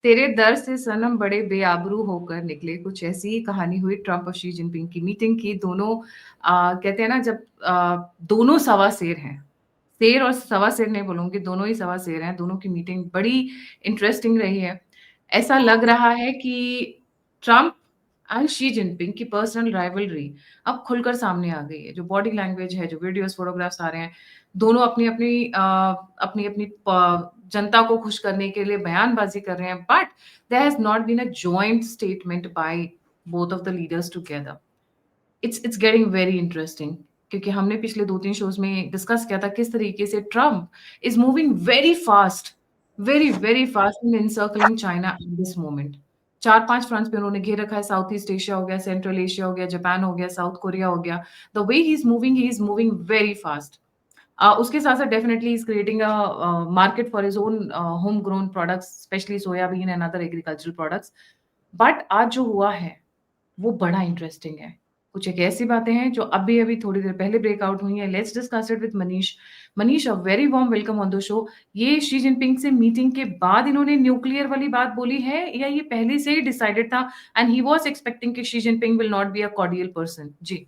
तेरे दर से सनम बड़े बेआबरू होकर निकले, कुछ ऐसी ही कहानी हुई ट्रंप और शी जिनपिंग की मीटिंग की। दोनों कहते हैं ना, जब दोनों सवा शेर हैं, शेर और सवा शेर नहीं बोलूंगी, दोनों ही सवा शेर हैं। दोनों की मीटिंग बड़ी इंटरेस्टिंग रही है। ऐसा लग रहा है कि ट्रंप एंड शी जिनपिंग की पर्सनल राइवलरी अब खुलकर सामने आ गई है। जो बॉडी लैंग्वेज है, जो वीडियोस फोटोग्राफ्स आ रहे हैं, दोनों अपनी अपनी अपनी अपनी जनता को खुश करने के लिए बयानबाजी कर रहे हैं। But there has not been a joint statement by both of the leaders together. It's getting very interesting, क्योंकि हमने पिछले 2-3 शोज में डिस्कस किया था किस तरीके से Trump is moving very very fast in encircling China at this moment. 4-5 fronts पे उन्होंने घेर रखा है। साउथ ईस्ट एशिया हो गया, सेंट्रल एशिया हो गया, जापान हो गया, साउथ कोरिया हो गया। The way he is moving very fast. उसके साथ साथ definitely is creating a market for his own home grown products, specially soybean and other agricultural products. But आज जो हुआ है वो बड़ा इंटरेस्टिंग है। कुछ एक ऐसी बातें हैं जो अभी-अभी थोड़ी देर पहले ब्रेकआउट हुई हैं। Let's discuss it with Manish. Manish, a very warm welcome on the show. ये शी जिनपिंग से मीटिंग के बाद इन्होंने न्यूक्लियर वाली बात बोली है, या ये पहले से ही डिसाइडेड था एंड ही वाज एक्सपेक्टिंग कि Xi Jinping will not be a cordial person? जी।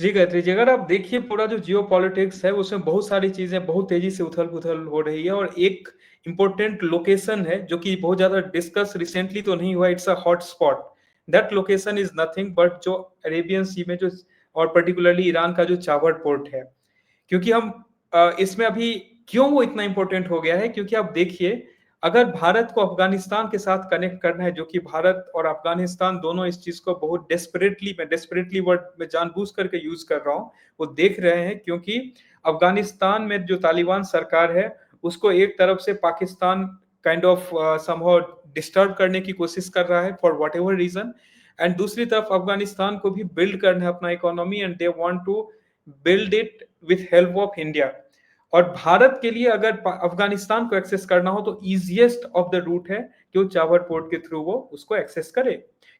जी गायत्री जी, अगर आप देखिए पूरा जो जियो पॉलिटिक्स है उसमें बहुत सारी चीजें बहुत तेजी से उथल पुथल हो रही है, और एक इम्पोर्टेंट लोकेशन है जो कि बहुत ज्यादा डिस्कस रिसेंटली तो नहीं हुआ, it's a hot spot. That location is nothing but जो अरेबियन सी में जो, और पर्टिकुलरली ईरान का जो चाबहार पोर्ट है। क्योंकि हम इसमें अभी क्यों वो इतना इंपॉर्टेंट हो गया है, क्योंकि आप देखिए अगर भारत को अफगानिस्तान के साथ कनेक्ट करना है, जो कि भारत और अफगानिस्तान दोनों इस चीज को बहुत डेस्परेटली, मैं डेस्परेटली वर्ड में जानबूझ करके यूज कर रहा हूँ, वो देख रहे हैं। क्योंकि अफगानिस्तान में जो तालिबान सरकार है उसको एक तरफ से Pakistan kind of somehow disturb करने की कोशिश कर रहा है for whatever reason, and दूसरी तरफ अफगानिस्तान को भी बिल्ड करना है अपना economy, and they want to build it with help of India. और भारत के लिए अगर अफगानिस्तान को एक्सेस करना हो तो इजिएस्ट ऑफ द रूट है कि वो चाबहार पोर्ट के थ्रू वो उसको एक्सेस करे,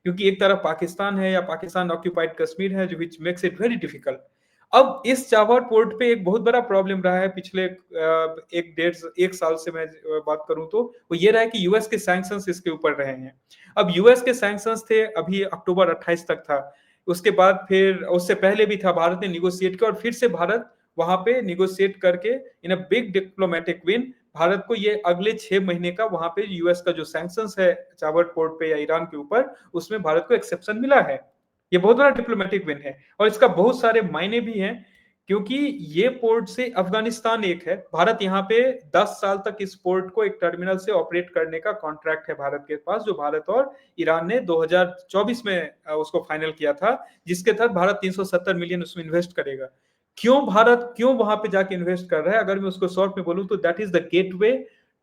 क्योंकि एक तरफ पाकिस्तान है या पाकिस्तान ऑक्यूपाइड कश्मीर है, जो which makes it very difficult. अब इस चाबहार पोर्ट पे एक बहुत बड़ा प्रॉब्लम रहा है पिछले एक साल से मैं बात करूं तो वो ये रहा है कि यूएस के सैंक्शंस इसके ऊपर रहे हैं। अब यूएस के सैंक्शंस थे अभी अक्टूबर 28 तक था, उसके बाद फिर उससे पहले भी था, भारत ने निगोशिएट किया और फिर से भारत वहां पे निगोशिएट करके in a big diplomatic win Bharat को ये अगले 6 महीने का वहां पे यूएस का जो सैंक्शंस है चाबहार पोर्ट पे या ईरान के ऊपर, उसमें भारत को एक्सेप्शन मिला है। ये बहुत बड़ा डिप्लोमेटिक विन है और इसका बहुत सारे मायने भी हैं, क्योंकि ये पोर्ट से अफगानिस्तान एक है, भारत यहाँ पे 10 साल तक इस पोर्ट को एक टर्मिनल से ऑपरेट करने का कॉन्ट्रैक्ट है भारत के पास, जो भारत और ईरान ने 2024 में उसको फाइनल किया था, जिसके तहत भारत 370 मिलियन उसमें इन्वेस्ट करेगा। क्यों भारत क्यों वहां पे जाके इन्वेस्ट कर रहा है, अगर मैं उसको शॉर्ट में बोलूं तो that is the gateway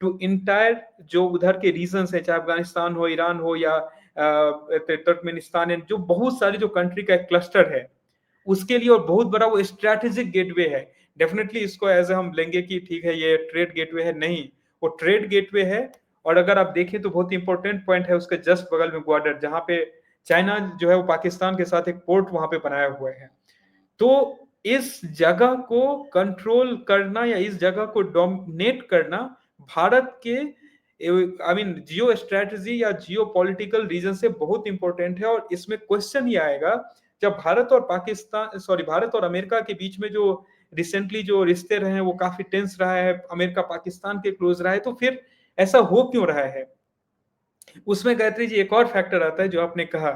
to entire जो उधर के रीजन है, चाहे अफगानिस्तान हो, ईरान हो या तुर्कमेनिस्तान, जो बहुत सारी जो कंट्री का एक क्लस्टर है उसके लिए, और बहुत बड़ा वो स्ट्रैटेजिक गेटवे है। डेफिनेटली इसको एज हम लेंगे कि ठीक है ये ट्रेड गेटवे है, नहीं, वो ट्रेड गेटवे है। और अगर आप देखें तो बहुत इंपॉर्टेंट पॉइंट है उसके जस्ट बगल में बॉर्डर, जहां पे चाइना जो है वो पाकिस्तान के साथ एक पोर्ट वहां पे बनाया हुआ है। तो इस जगह को कंट्रोल करना या इस जगह को डोमिनेट करना भारत के आई मीन जियो स्ट्रेटजी या जियो पॉलिटिकल रीजन से बहुत इंपॉर्टेंट है। और इसमें क्वेश्चन ये आएगा, जब भारत और पाकिस्तान भारत और अमेरिका के बीच में जो रिसेंटली जो रिश्ते रहे हैं वो काफी टेंस रहा है, अमेरिका पाकिस्तान के क्लोज रहा है, तो फिर ऐसा हो क्यों रहा है? उसमें गायत्री जी एक और फैक्टर आता है जो आपने कहा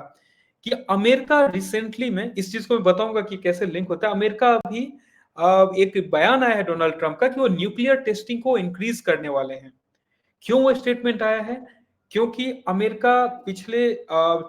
कि अमेरिका रिसेंटली में, इस चीज को मैं बताऊंगा कि कैसे लिंक होता है। अमेरिका अभी एक बयान आया है डोनाल्ड ट्रंप का कि वो न्यूक्लियर टेस्टिंग को इंक्रीज करने वाले हैं। क्यों वो स्टेटमेंट आया है? क्योंकि अमेरिका पिछले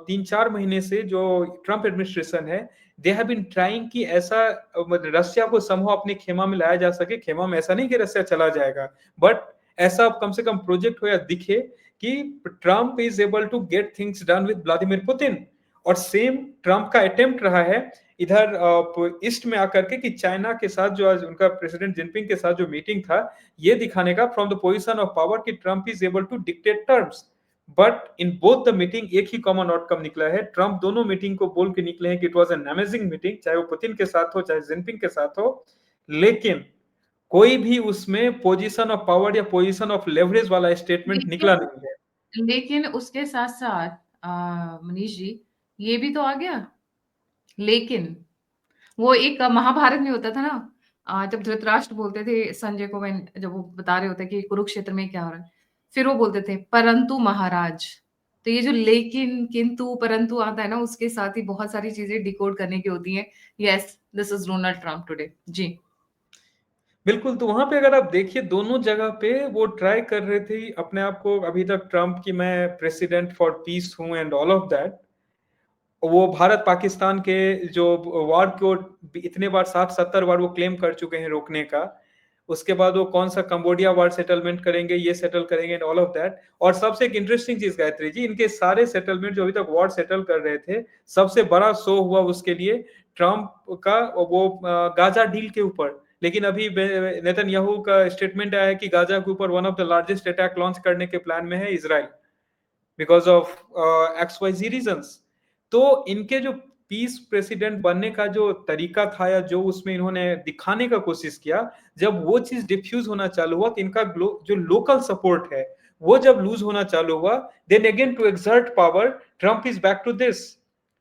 3-4 महीने से जो ट्रंप एडमिनिस्ट्रेशन है, दे हैव बीन ट्राइंग कि ऐसा रशिया को समूह अपने खेमा में लाया जा सके। खेमा में ऐसा नहीं कि रशिया चला जाएगा, बट ऐसा कम से कम प्रोजेक्ट हो या दिखे कि Trump is able to get things done with Vladimir Putin. और सेम ट्रंप का अटेम्प्ट रहा है इधर ईस्ट में आकर के कि चाइना के साथ जो आज उनका प्रेसिडेंट जिनपिंग के साथ जो मीटिंग था, ये दिखाने का from the position of power कि Trump is able to dictate terms. But in both the meeting एक ही कॉमन आउटकम निकला है। ट्रंप दोनों मीटिंग को बोल के निकले हैं कि it was an amazing meeting, चाहे वो पुतिन के साथ हो चाहे जिनपिंग के साथ हो, लेकिन कोई भी उसमें पोजीशन ऑफ पावर या पोजीशन ऑफ लेवरेज वाला स्टेटमेंट निकला नहीं है। लेकिन उसके साथ-साथ मनीष जी, ये भी तो आ गया, लेकिन वो एक महाभारत में होता था ना, जब धृतराष्ट्र बोलते थे संजय को, जब वो बता रहे होते कि कुरुक्षेत्र में क्या हो रहा है, फिर वो बोलते थे परंतु महाराज। तो ये जो लेकिन, किंतु, परंतु आता है ना, उसके साथ ही बहुत सारी चीजें डिकोड करने की होती हैं। Yes, this is Donald Trump today जी। बिल्कुल, तो वहाँ पे अगर आप देखिए दोनों जगह पे वो ट्राई कर रहे थे अपने आप को अभी तक ट्रम्प की मैं प्रेसिडेंट फॉर पीस हूँ एंड ऑल ऑफ दैट। वो भारत पाकिस्तान के जो वॉर को इतने बार 60-70 बार वो क्लेम कर चुके हैं रोकने का। उसके बाद वो कौन सा कंबोडिया वॉर सेटलमेंट करेंगे, ये सेटल करेंगे एंड ऑल ऑफ दैट। और सबसे एक इंटरेस्टिंग चीज गायत्री जी, इनके सारे सेटलमेंट जो अभी तक वॉर सेटल कर रहे थे, सबसे बड़ा शो हुआ उसके लिए ट्रम्प का वो गाजा डील के ऊपर। लेकिन अभी नेतन्याहू का स्टेटमेंट आया है कि गाजा के ऊपर one of the largest attack launch करने के प्लान में है Israel, because of XYZ reasons. तो इनके जो पीस प्रेसिडेंट बनने का जो तरीका था या जो उसमें इन्होंने दिखाने का कोशिश किया, जब वो चीज डिफ्यूज होना चालू हुआ, तो इनका जो लोकल सपोर्ट है वो जब लूज होना चालू हुआ, then again to exert power Trump is back to this.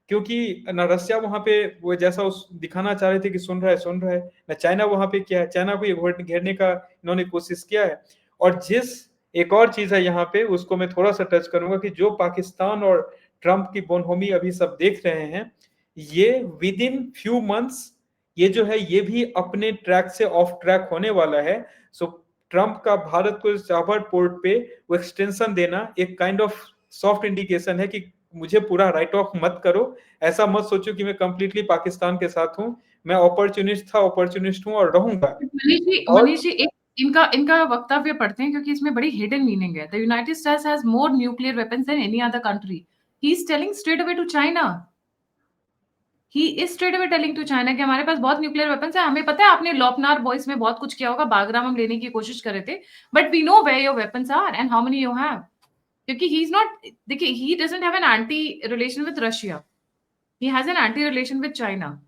क्योंकि ना रसिया वहां पे वो जैसा उस दिखाना चाह रहे थे कि सुन रहा है, ना चाइना वहां पे क्या है, चाइना को ये घेरने का इन्होंने कोशिश किया है। और जिस एक और चीज है यहाँ पे, उसको मैं थोड़ा सा टच करूंगा कि जो पाकिस्तान और ट्रम्प की बोनहोमी अभी सब देख रहे हैं, ये विद इन फ्यू मंथ्स ये जो है ये भी अपने ट्रैक से ऑफ ट्रैक होने वाला है। सो ट्रम्प का भारत को चाबर पोर्ट पे वो एक्सटेंशन देना एक काइंड ऑफ सॉफ्ट इंडिकेशन है कि मुझे पूरा राइट ऑफ मत करो। ऐसा मत सोचो कि मैं कंप्लीटली पाकिस्तान के साथ हूं, मैं अपॉर्चुनिस्ट हूं और रहूंगा। और मनीष जी, एक इनका इनका वक्तव्य पढ़ते हैं, क्योंकि इसमें बड़ी हिडन मीनिंग है। The United States has more nuclear weapons than any other country. He is telling straight away to China. He is straight away telling to China कि हमारे पास बहुत न्यूक्लियर वेपन्स है। हमें पता है आपने लोपनार बॉयज में बहुत कुछ किया होगा, बागराम हम लेने की कोशिश कर रहे थे, but we know where your weapons are and how many you have. क्योंकि ही इज नॉट, देखिए, he doesn't have an anti relation with Russia, he has an anti relation with China.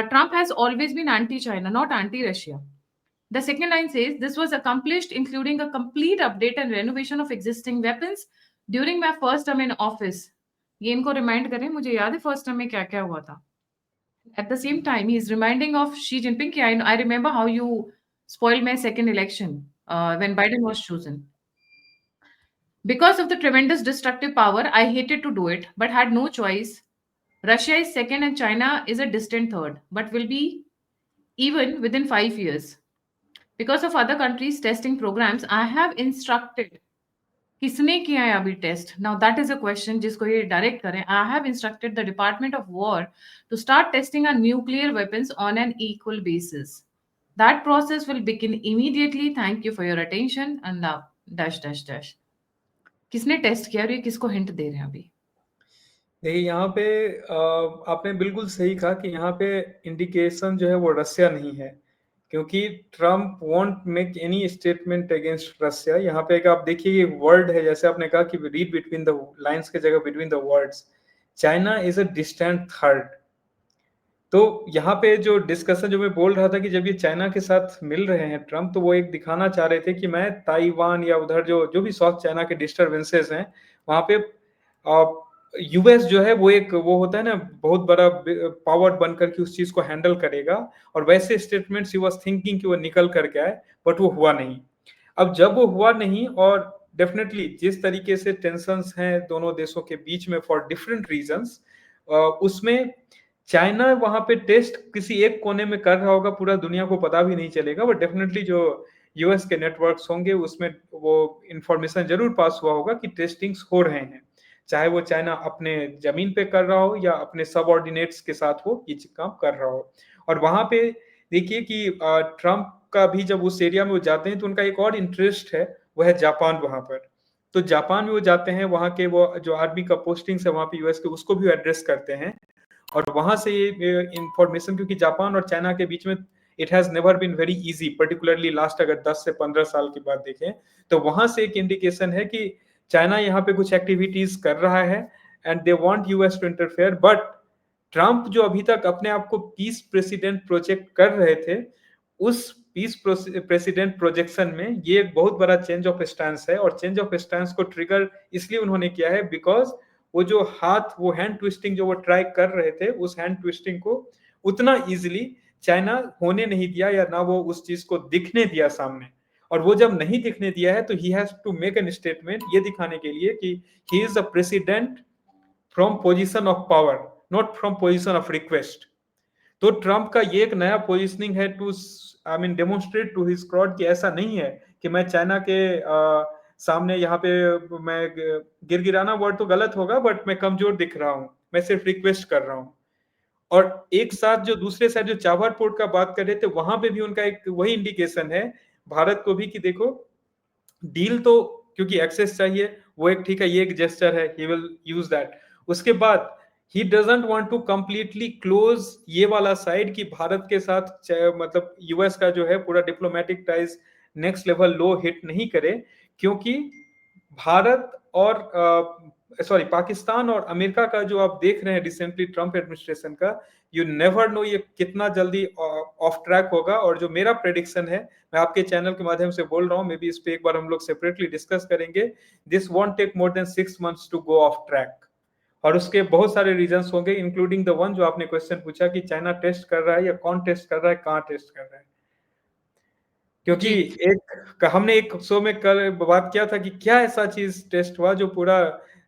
Trump has always been anti China, not anti Russia. The second line says this was accomplished including a complete update and renovation of existing weapons during my first term in office. ये इनको remind करें, मुझे याद है first term में क्या क्या हुआ था। At the same time, he is reminding of Xi Jinping. I remember how you spoiled my second election when Biden was chosen. Because of the tremendous destructive power, I hated to do it, but had no choice. Russia is second and China is a distant third, but will be even within 5 years. Because of other countries' testing programs, I have instructed. किसने किया है अभी test? Now that is a question जिसको ये direct करें. I have instructed the Department of War to start testing our nuclear weapons on an equal basis. That process will begin immediately. Thank you for your attention. And now dash dash dash. किसने test किया और ये किसको hint दे रहे हैं अभी? देखिए यहाँ पे आपने बिल्कुल सही कहा कि यहाँ पे इंडिकेशन जो है वो रसिया नहीं है, क्योंकि Trump won't make any statement against Russia. यहाँ पे एक आप देखिए ये वर्ड है, जैसे आपने कहा कि रीड बिटवीन द लाइंस के जगह between the words, China is a distant third. तो यहाँ पे जो डिस्कशन जो मैं बोल रहा था कि जब ये चाइना के साथ मिल रहे हैं ट्रम्प, तो वो एक दिखाना चाह रहे थे कि मैं ताइवान या उधर जो जो भी साउथ चाइना के डिस्टर्बेंसेस हैं वहाँ पे यूएस जो है वो एक वो होता है ना बहुत बड़ा पावर बनकर के उस चीज को हैंडल करेगा। और वैसे स्टेटमेंट्स ही वाज थिंकिंग कि वो निकल करके आए, बट वो हुआ नहीं। अब जब वो हुआ नहीं, और डेफिनेटली जिस तरीके से टेंशंस हैं दोनों देशों के बीच में फॉर डिफरेंट रीजंस, उसमें चाइना वहां पे टेस्ट किसी एक कोने में कर रहा होगा, पूरा दुनिया को पता भी नहीं चलेगा, बट डेफिनेटली जो यूएस के नेटवर्क्स होंगे उसमें वो इंफॉर्मेशन जरूर पास हुआ होगा कि टेस्टिंग्स हो रहे हैं, चाहे वो चाइना अपने जमीन पे कर रहा हो या अपने सबऑर्डिनेट्स के साथ वो ये काम कर रहा हो। और वहां पे देखिए कि ट्रम्प का भी जब उस एरिया में वो जाते हैं तो उनका एक और इंटरेस्ट है, वह है जापान वहां पर। तो जापान में वो जाते हैं, वहां के वो जो आर्मी का पोस्टिंग्स है वहां पे यूएस के, उसको भी एड्रेस करते हैं। और वहां से ये इंफॉर्मेशन, क्योंकि जापान और चाइना के बीच में it has never been very easy, particularly last अगर 10 से 15 साल की बात देखें, तो वहां से एक इंडिकेशन है कि चाइना यहाँ पे कुछ एक्टिविटीज कर रहा है and they want US to interfere. But Trump जो अभी तक अपने आप को पीस प्रेसिडेंट प्रोजेक्ट कर रहे थे, उस पीस प्रेसिडेंट प्रोजेक्शन में ये एक बहुत बड़ा चेंज ऑफ स्टैंस है, और चेंज ऑफ स्टैंस को ट्रिगर इसलिए उन्होंने किया है बिकॉज वो जो हाथ, वो हैंड ट्विस्टिंग जो वो ट्राई कर रहे थे, उस हैंड ट्विस्टिंग को उतना इजिली चाइना होने नहीं दिया, या ना वो उस चीज को दिखने दिया सामने। और वो जब नहीं दिखने दिया है तो he has to make an statement ये दिखाने के लिए कि he is a president from position of power, not from position of request. तो ट्रंप का ये एक नया पोजीशनिंग है to, I mean, demonstrate to his crowd कि ऐसा नहीं है कि मैं चाइना के सामने यहाँ पे मैं गिरगिराना वर्ड तो गलत होगा, बट मैं कमजोर दिख रहा हूँ, मैं सिर्फ रिक्वेस्ट कर रहा हूँ। और एक साथ जो दूसरे साइड जो चाबहार पोर्ट का बात कर रहे थे, वहां पे भी उनका एक वही इंडिकेशन है भारत को भी कि देखो डील तो, क्योंकि एक्सेस चाहिए, वो एक ठीक है, ये एक जेस्चर है, ही विल यूज दैट। उसके बाद he doesn't want to completely close ये वाला साइड कि भारत के साथ मतलब यूएस का जो है पूरा diplomatic ties next level low hit नहीं करे, क्योंकि भारत और सॉरी पाकिस्तान और अमेरिका का जो आप देख रहे हैं रिसेंटली ट्रंप एडमिनिस्ट्रेशन का, यू नेवर नो ये कितना जल्दी ऑफ ट्रैक होगा। और जो मेरा प्रेडिक्शन है, मैं आपके चैनल के माध्यम से बोल रहा हूं, मे बी इस पे एक बार हम लोग सेपरेटली डिस्कस करेंगे, this won't take more than 6 months to go off track. और उसके बहुत सारे रीजंस होंगे, इंक्लूडिंग द वन जो आपने क्वेश्चन पूछा कि चाइना टेस्ट कर रहा है या कौन टेस्ट कर रहा है, कहाँ टेस्ट कर रहा है। क्योंकि जी। एक हमने एक शो में कल बात किया था कि क्या ऐसा चीज टेस्ट हुआ जो पूरा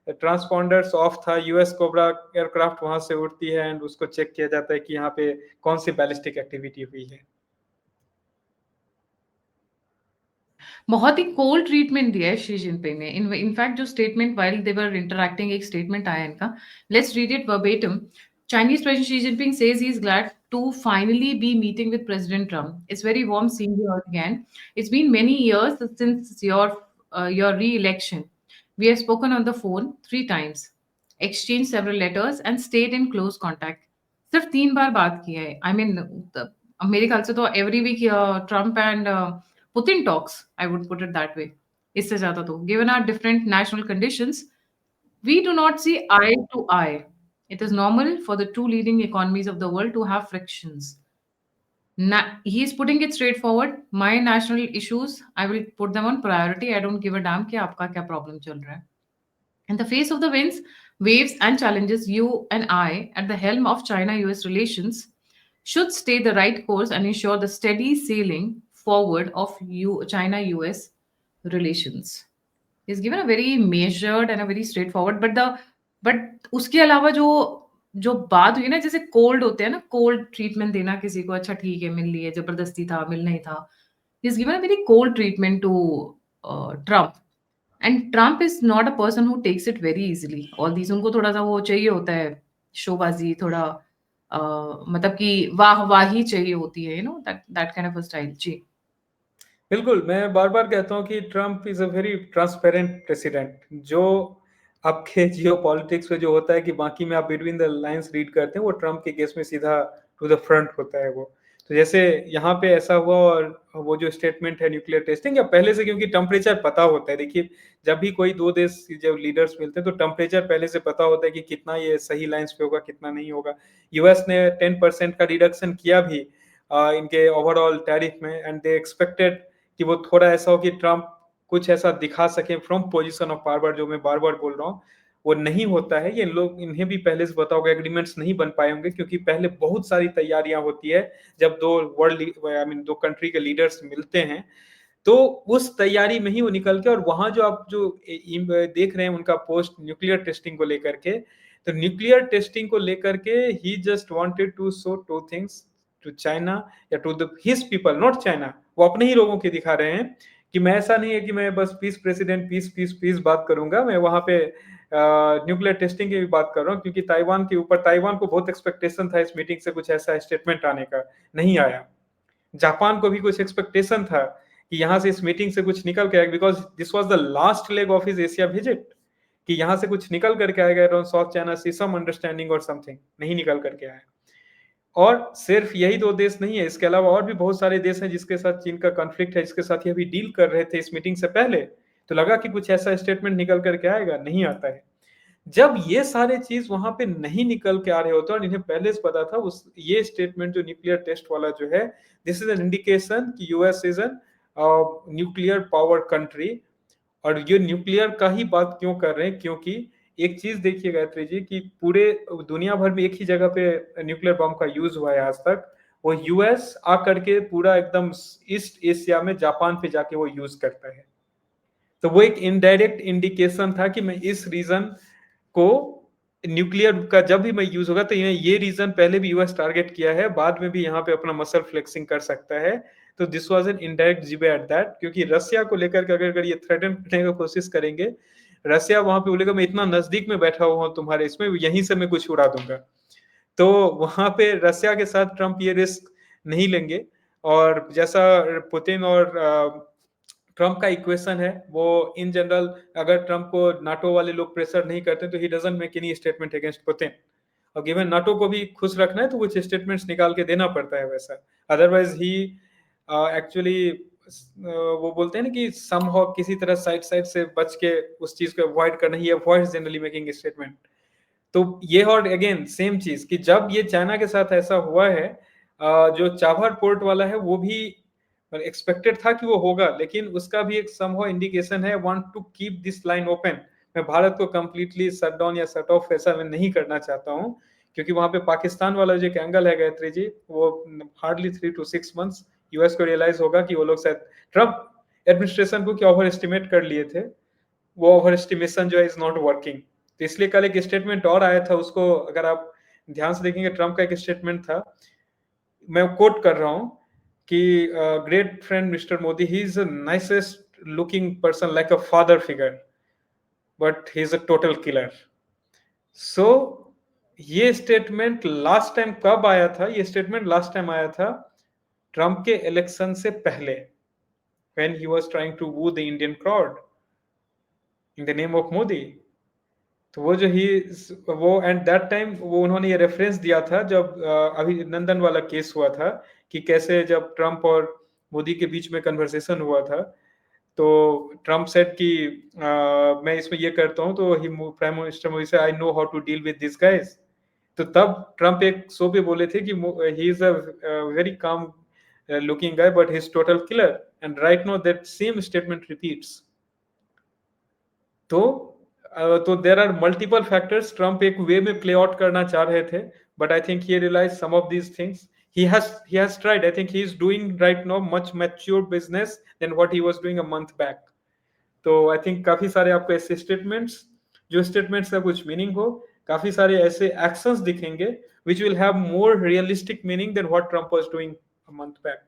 ट्रांसपॉन्डर्स ऑफ था, यूएस कोबरा एयरक्राफ्ट वहां से उड़ती है एंड उसको चेक किया जाता है कि यहाँ पे कौन सी बैलिस्टिक एक्टिविटी हुई है। बहुत ही कोल्ड ट्रीटमेंट दिया है शी जिनपिंग ने। इनफैक्ट जो statement while they were interacting, एक स्टेटमेंट आया इनका, let's read it verbatim. Chinese President Xi Jinping says he is glad to finally be meeting with President Trump. It's very warm seeing you all again. It's been many years since your re-election. We have spoken on the phone 3 times, exchanged several letters, and stayed in close contact. सिर्फ 3 बार बात की है। I mean, मेरे ख्याल से तो every week Trump and Putin talks, I would put it that way. इससे ज़्यादा तो, given our different national conditions, we do not see eye to eye. It is normal for the two leading economies of the world to have frictions. He is putting it straightforward. My national issues, I will put them on priority. I don't give a damn कि आपका क्या problem चल रहा है. In the face of the winds, waves, and challenges, you and I, at the helm of China-US relations, should stay the right course and ensure the steady sailing forward of China-US relations. He's given a very measured and a very straightforward, but उसके अलावा जो जो बात हुई ना, जैसे cold होते हैं ना, कोल्ड ट्रीटमेंट देना किसी को, अच्छा ठीक है मिल लिए, जबरदस्ती था, मिल नहीं था। He's given a very cold treatment to Trump. And Trump is not a person who takes it very easily. All these उनको थोड़ा सा वो चाहिए होता है, शोबाजी, थोड़ा मतलब कि वाह वाही चाहिए होती है, you know, that that kind of a style. जी। बिल्कुल, मैं बार बार कहता हूँ कि Trump is a very transparent president. जो आपके जियो पॉलिटिक्स में जो होता है कि बाकी में आप बिटवीन द लाइंस रीड करते हैं, वो ट्रंप के केस में सीधा टू द फ्रंट होता है वो। तो जैसे यहाँ पे ऐसा हुआ, और वो जो स्टेटमेंट है न्यूक्लियर टेस्टिंग, या पहले से, क्योंकि टेम्परेचर पता होता है, देखिए जब भी कोई दो देश जब लीडर्स मिलते हैं तो टेम्परेचर पहले से पता होता है कि कितना ये सही लाइंस पे होगा, कितना नहीं होगा। यूएस ने 10% का रिडक्शन किया भी इनके ओवरऑल टैरिफ में, एंड दे एक्सपेक्टेड कि वो थोड़ा ऐसा हो कि ट्रंप कुछ ऐसा दिखा सके फ्रॉम पोजीशन ऑफ पावर, जो मैं बार बार बोल रहा हूँ वो नहीं होता है। ये लोग, इन्हें भी पहले से पता होगा, एग्रीमेंट्स नहीं बन पाए होंगे, क्योंकि पहले बहुत सारी तैयारियां होती है जब दो वर्ल्ड, आई मीन दो कंट्री के लीडर्स मिलते हैं, तो उस तैयारी में ही वो निकल के, और वहां जो आप जो देख रहे हैं उनका पोस्ट न्यूक्लियर टेस्टिंग को लेकर के, तो न्यूक्लियर टेस्टिंग को लेकर के ही just wanted to show two things to China, या to the his people, not China. वो अपने ही लोगों के दिखा रहे हैं कि मैं, ऐसा नहीं है कि मैं बस peace president, peace peace peace बात करूंगा, मैं वहां पे न्यूक्लियर टेस्टिंग की भी बात कर रहा हूँ, क्योंकि ताइवान के ऊपर, ताइवान को बहुत एक्सपेक्टेशन था इस मीटिंग से कुछ ऐसा स्टेटमेंट आने का, नहीं आया। जापान को भी कुछ एक्सपेक्टेशन था कि यहाँ से इस मीटिंग से कुछ निकल के आएगा, because this was the last leg of his Asia visit, कि यहाँ से कुछ निकल करके आएगा अराउंड साउथ चाइना सी, सम अंडरस्टैंडिंग और समथिंग, नहीं निकल करके आया। और सिर्फ यही दो देश नहीं है, इसके अलावा और भी बहुत सारे देश हैं जिसके साथ चीन का कॉन्फ्लिक्ट है, जिसके साथ ये अभी डील कर रहे थे इस मीटिंग से पहले। तो लगा कि कुछ ऐसा स्टेटमेंट निकल करके आएगा, नहीं आता है। जब ये सारे चीज वहां पे नहीं निकल के आ रहे होते और इन्हें पहले से पता था, उस ये स्टेटमेंट जो न्यूक्लियर टेस्ट वाला जो है, दिस इज एन इंडिकेशन कि US is an nuclear power country. और ये न्यूक्लियर का ही बात क्यों कर रहे हैं, क्योंकि एक चीज देखिए गायत्री जी कि पूरे दुनिया भर में एक ही जगह पे न्यूक्लियर बम का यूज हुआ है आज तक, वो यूएस आकर के पूरा एकदम ईस्ट एशिया में जापान पे जाके वो यूज करता है। तो वो एक इनडायरेक्ट इंडिकेशन था कि मैं इस रीजन को, न्यूक्लियर का जब भी मैं यूज होगा तो ये रीजन पहले भी यूएस टारगेट किया है, बाद में भी यहाँ पे अपना मसल फ्लेक्सिंग कर सकता है। तो दिस वाज एन इनडायरेक्ट जिब एट दैट, क्योंकि रसिया को लेकर के अगर ये थ्रेटन करने की कोशिश करेंगे, रसिया वहां पे बोलेगा मैं इतना नजदीक में बैठा हुआ हूँ तुम्हारे इसमें, यहीं से मैं कुछ उड़ा दूंगा। तो वहां पे रसिया के साथ ट्रंप ये रिस्क नहीं लेंगे। और जैसा पुतिन और ट्रंप का इक्वेशन है, वो इन जनरल अगर ट्रंप को नाटो वाले लोग प्रेशर नहीं करते तो he doesn't make any statement against Putin. और गिवन नाटो को भी खुश रखना है तो कुछ स्टेटमेंट्स निकाल के देना पड़ता है वैसा, अदरवाइज ही एक्चुअली वो बोलते हैं ना कि समहाउ किसी तरह साइड साइड से बच के उस चीज को अवॉइड करना, ही अवॉइड्स जनरली मेकिंग स्टेटमेंट। तो ये और अगेन सेम चीज कि जब ये चाइना के साथ ऐसा हुआ है, जो चाबहार पोर्ट वाला है वो भी एक्सपेक्टेड था कि वो होगा, लेकिन उसका भी एक समहाउ इंडिकेशन है want to keep this line open. मैं भारत को कंप्लीटली शट डाउन या शट ऑफ ऐसा मैं नहीं करना चाहता हूँ, क्योंकि वहां पे पाकिस्तान वाला जो एक एंगल है गायत्री जी, वो हार्डली 3 to 6 months यूएस को रियलाइज होगा कि वो लोग शायद ट्रम्प एडमिनिस्ट्रेशन को क्या ओवर एस्टिमेट कर लिए थे, वो ओवर एस्टिमेशन जो है इज नॉट वर्किंग। तो इसलिए कल एक स्टेटमेंट और आया था, उसको अगर आप ध्यान से देखेंगे, ट्रम्प का एक स्टेटमेंट था, मैं कोट कर रहा हूं कि great friend Mister Modi, he is the nicest looking person like a father figure, but he is a total killer. So ये स्टेटमेंट लास्ट टाइम कब आया था? ये स्टेटमेंट लास्ट टाइम आया था ट्रम्प के इलेक्शन से पहले, when he was trying to woo the Indian crowd in the name of Modi। तो वो जो ही वो एट दैट टाइम वो उन्होंने ये रेफरेंस दिया था जब अभिनंदन वाला केस हुआ था, कि कैसे जब ट्रम्प और मोदी के बीच में कन्वर्सेशन हुआ था, तो ट्रम्प सेड कि मैं इसमें ये करता हूँ, तो ही प्राइम मिनिस्टर मोदी से I know how to deal with this guys. तो तब ट्रम्प एक शो पे बोले थे कि he is a very calm looking guy but he is total killer, and right now that same statement repeats. तो there are multiple factors, Trump एक way में प्ले आउट करना चाह रहे थे, but I think he realise some of these things. he has tried, I think he is doing right now much mature business than what he was doing a month back। तो I think काफी सारे आपको ऐसे statements, जो statements का कुछ meaning हो, काफी सारे ऐसे एक्शंस दिखेंगे which will have more realistic meaning than what Trump was doing a month back।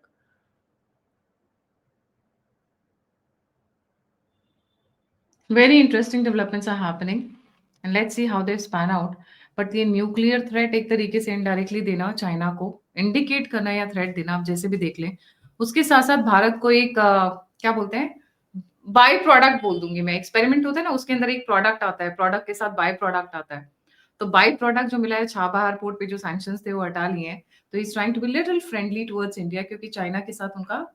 Very interesting developments are happening and let's see how they span out। But ये nuclear threat एक तरीके से indirectly देना, China को indicate करना या threat देना, आप जैसे भी देख लें, उसके साथ साथ भारत को एक क्या बोलते हैं, बाय प्रोडक्ट बोल दूंगी मैं, एक्सपेरिमेंट होता है ना, उसके अंदर एक प्रोडक्ट आता है, प्रोडक्ट के साथ बाय प्रोडक्ट आता है। तो बाय प्रोडक्ट जो मिला है, छाबहार पोर्ट पे जो सैंक्शंस थे वो हटा लिए हैं, तो is trying to be little friendly towards India, क्योंकि चाइना के साथ उनका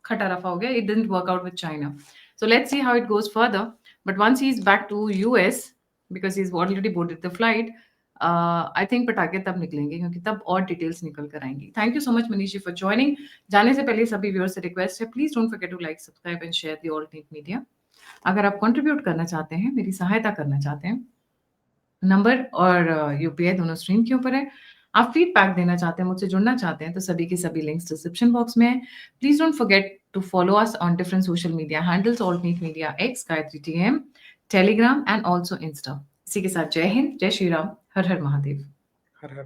खटा रफा हो गया, it didn't work out with China. So let's see how it goes further. But once he's back to US, because he's already boarded the flight, I think पटाखे तब निकलेंगे, क्योंकि तब और डिटेल्स निकल कर आएंगी। Thank you so much Manishi for joining. जाने से पहले सभी व्यूअर्स से रिक्वेस्ट है, please don't forget to like, subscribe and share the alternate media. अगर आप कंट्रीब्यूट करना चाहते हैं, मेरी सहायता करना चाहते हैं, नंबर और यूपीआई दोनों स्क्रीन के ऊपर है। आप फीडबैक देना चाहते हैं, मुझसे जुड़ना चाहते हैं, तो सभी के सभी लिंक्स डिस्क्रिप्शन बॉक्स में है। Please don't forget to follow us on different social media handles, alternate media X, Gayatri TM, Telegram and also Insta. इसी के साथ जय हिंद, जय श्री राम, हर हर महादेव। हर हर